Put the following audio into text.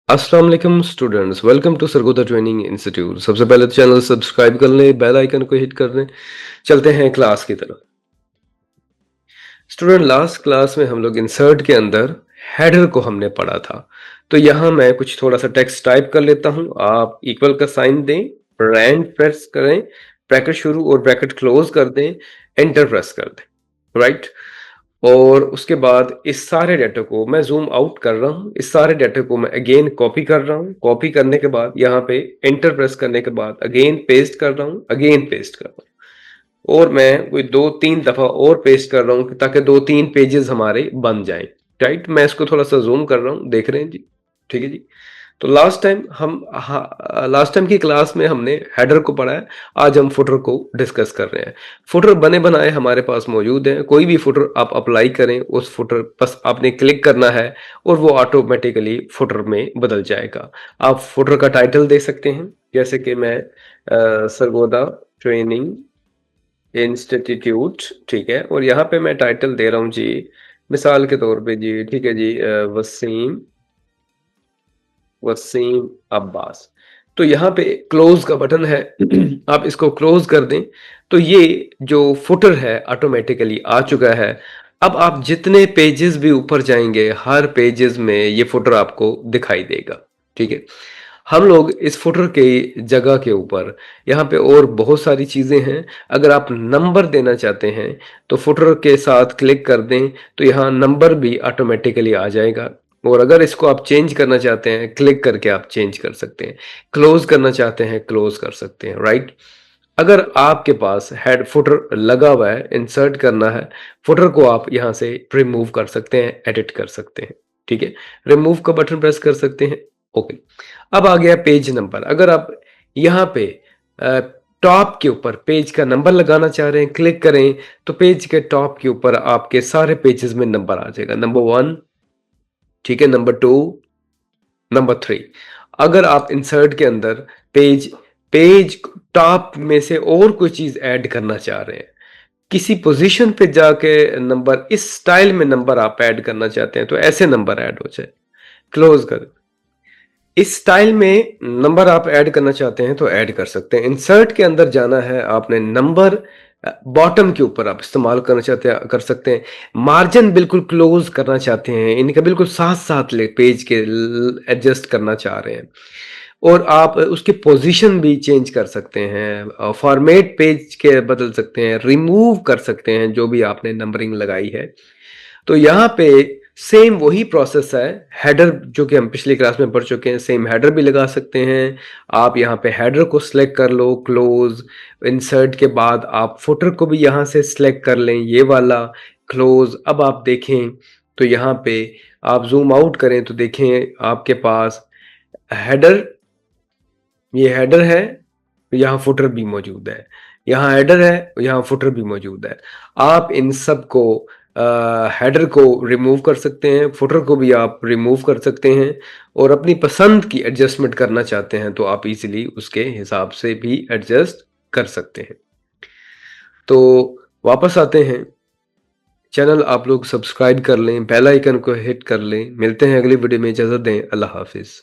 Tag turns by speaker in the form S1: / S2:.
S1: अस्सलाम वालेकुम students, welcome to Sargodha training institute. सबसे पहले तो चैनल सब्सक्राइब कर लें, बेल आइकन को हिट कर दें। चलते हैं क्लास की तरफ। स्टूडेंट, लास्ट क्लास में हम लोग इंसर्ट के अंदर हेडर को हमने पढ़ा था। तो यहाँ मैं कुछ थोड़ा सा टेक्स्ट टाइप कर लेता हूँ। आप इक्वल का साइन दें, रैंड प्रेस करें, ब्रैकेट शुरू और ब्रैकेट क्लोज कर दें, एंटर प्रेस कर दें, राइट। और उसके बाद इस सारे डाटा को मैं जूम आउट कर रहा हूँ। इस सारे डाटा को मैं अगेन कॉपी कर रहा हूँ। कॉपी करने के बाद यहाँ पे एंटर प्रेस करने के बाद अगेन पेस्ट कर रहा हूँ, अगेन पेस्ट कर रहा हूँ। और मैं कोई 2-3 दफा और पेस्ट कर रहा हूँ ताकि 2-3 पेजेस हमारे बन जाएं। राइट, मैं इसको थोड़ा सा जूम कर रहा हूँ, देख रहे हैं जी। ठीक है जी। तो लास्ट टाइम की क्लास में हमने हेडर को पढ़ा है। आज हम फुटर को डिस्कस कर रहे हैं। फुटर बने बनाए हमारे पास मौजूद हैं। कोई भी फुटर आप अप्लाई करें, उस फुटर बस आपने क्लिक करना है और वो ऑटोमेटिकली फुटर में बदल जाएगा। आप फुटर का टाइटल दे सकते हैं, जैसे कि मैं सरगोदा ट्रेनिंग इंस्टीट्यूट, ठीक है। और यहाँ पे मैं टाइटल दे रहा हूँ जी, मिसाल के तौर पे जी, ठीक है जी, वसीम वसीम अब्बास। तो यहाँ पे क्लोज का बटन है। आप इसको क्लोज कर दें तो ये जो फुटर है ऑटोमेटिकली आ चुका है। अब आप जितने पेजेस भी ऊपर जाएंगे, हर पेजेस में ये फुटर आपको दिखाई देगा। ठीक है। हम लोग इस फुटर के जगह के ऊपर यहाँ पे और बहुत सारी चीजें हैं। अगर आप नंबर देना चाहते हैं तो फुटर के साथ क्लिक कर दें तो यहाँ नंबर भी ऑटोमेटिकली आ जाएगा। और अगर इसको आप चेंज करना चाहते हैं, क्लिक करके आप चेंज कर सकते हैं। क्लोज करना चाहते हैं, क्लोज कर सकते हैं, राइट। अगर आपके पास हेड फुटर लगा हुआ है, इंसर्ट करना है, फुटर को आप यहाँ से रिमूव कर सकते हैं, एडिट कर सकते हैं। ठीक है। रिमूव का बटन प्रेस कर सकते हैं। ओके। अब आ गया पेज नंबर। अगर आप यहाँ पे टॉप के ऊपर पेज का नंबर लगाना चाह रहे हैं, क्लिक करें तो पेज के टॉप के ऊपर आपके सारे पेजेस में नंबर आ जाएगा। नंबर 1, ठीक है, नंबर 2, नंबर 3। अगर आप इंसर्ट के अंदर पेज पेज टॉप में से और कोई चीज ऐड करना चाह रहे हैं, किसी पोजीशन पे जाके नंबर, इस स्टाइल में नंबर आप ऐड करना चाहते हैं तो ऐसे नंबर ऐड हो जाए। क्लोज कर। इस स्टाइल में नंबर आप ऐड करना चाहते हैं तो ऐड कर सकते हैं। इंसर्ट के अंदर जाना है आपने, नंबर बॉटम के ऊपर आप इस्तेमाल करना चाहते हैं, कर सकते हैं। मार्जिन बिल्कुल क्लोज करना चाहते हैं, इनका बिल्कुल साथ साथ ले पेज के एडजस्ट करना चाह रहे हैं। और आप उसकी पोजीशन भी चेंज कर सकते हैं, फॉर्मेट पेज के बदल सकते हैं, रिमूव कर सकते हैं जो भी आपने नंबरिंग लगाई है। तो यहाँ पे सेम वही प्रोसेस है। हेडर जो कि हम पिछली क्लास में पढ़ चुके हैं, सेम हेडर भी लगा सकते हैं। आप यहाँ पे हेडर को सिलेक्ट कर लो, क्लोज। इंसर्ट के बाद आप फुटर को भी यहाँ से सिलेक्ट कर लें, ये वाला, क्लोज। अब आप देखें तो यहाँ पे आप जूम आउट करें तो देखें आपके पास हेडर, ये हेडर है, यहाँ फुटर भी मौजूद है। यहाँ हेडर है, यहाँ फुटर भी मौजूद है। आप इन सब को हेडर को रिमूव कर सकते हैं, फुटर को भी आप रिमूव कर सकते हैं। और अपनी पसंद की एडजस्टमेंट करना चाहते हैं तो आप इजीली उसके हिसाब से भी एडजस्ट कर सकते हैं। तो वापस आते हैं। चैनल आप लोग सब्सक्राइब कर लें, बेल आइकन को हिट कर लें। मिलते हैं अगली वीडियो में। इजाज़त दें। अल्लाह हाफिज़।